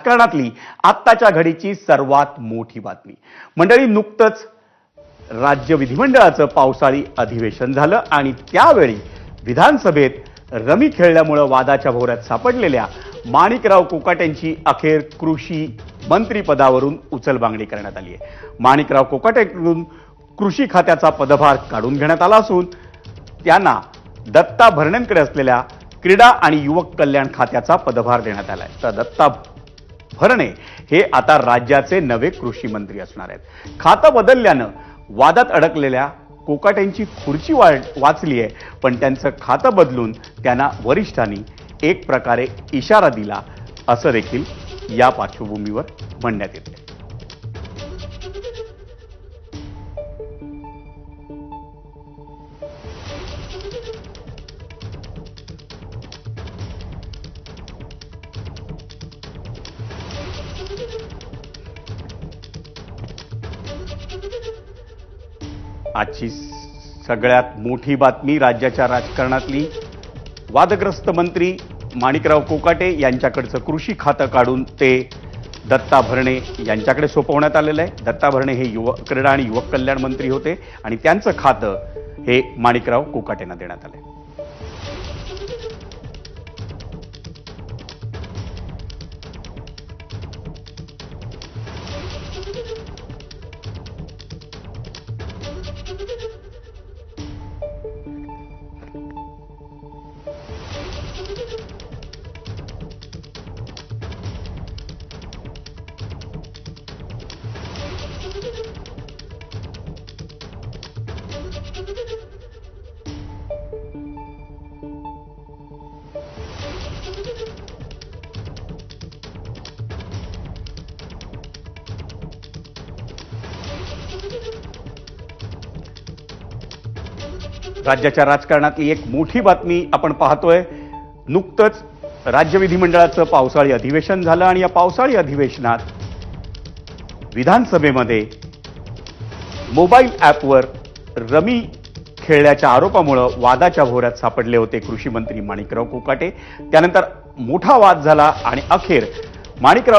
राजकारणातली आत्ताच्या घडीची सर्वात मोठी बातमी मंडळी, नुकतंच राज्य विधिमंडळाचं पावसाळी अधिवेशन झालं आणि त्यावेळी विधानसभेत रमी खेळल्यामुळे वादाच्या भोवऱ्यात सापडलेल्या माणिकराव कोकाटेंची अखेर कृषी मंत्रिपदावरून उचलबांगडी करण्यात आली आहे। माणिकराव कोकाटेंकडून कृषी खात्याचा पदभार काढून घेण्यात आला असून त्यांना दत्ता भरणेंकडे असलेल्या क्रीडा आणि युवक कल्याण खात्याचा पदभार देण्यात आला आहे। तर दत्ता भरणे हे आता राज्याचे नवे कृषी मंत्री असणार आहेत। खातं बदलल्यानं वादात अडकलेल्या कोकाटेंची खुर्ची वाचली आहे, पण त्यांचं खातं बदलून त्यांना वरिष्ठांनी एक प्रकारे इशारा दिला असं देखील या पार्श्वभूमीवर म्हणण्यात येते। आजची सगळ्यात मोठी बातमी, राज्याच्या राजकारणातली वादग्रस्त मंत्री माणिकराव कोकाटे यांच्याकडचं कृषी खातं काढून ते दत्ता भरणे यांच्याकडे सोपवण्यात आलेलं आहे। दत्ता भरणे हे क्रीडा आणि युवक कल्याण मंत्री होते आणि त्यांचं खातं हे माणिकराव कोकाटेंना देण्यात आलंय। राज्याच्या राजकारणातली एक मोठी बातमी आपण पाहतोय। नुकतंच राज्य विधिमंडळाचं पावसाळी अधिवेशन झालं आणि या पावसाळी अधिवेशनात विधानसभेमध्ये मोबाईल ॲपवर रमी खेळल्याच्या आरोपामुळे वादाच्या भोवऱ्यात सापडले होते कृषी मंत्री माणिकराव कोकाटे। त्यानंतर मोठा वाद झाला आणि अखेर माणिकराव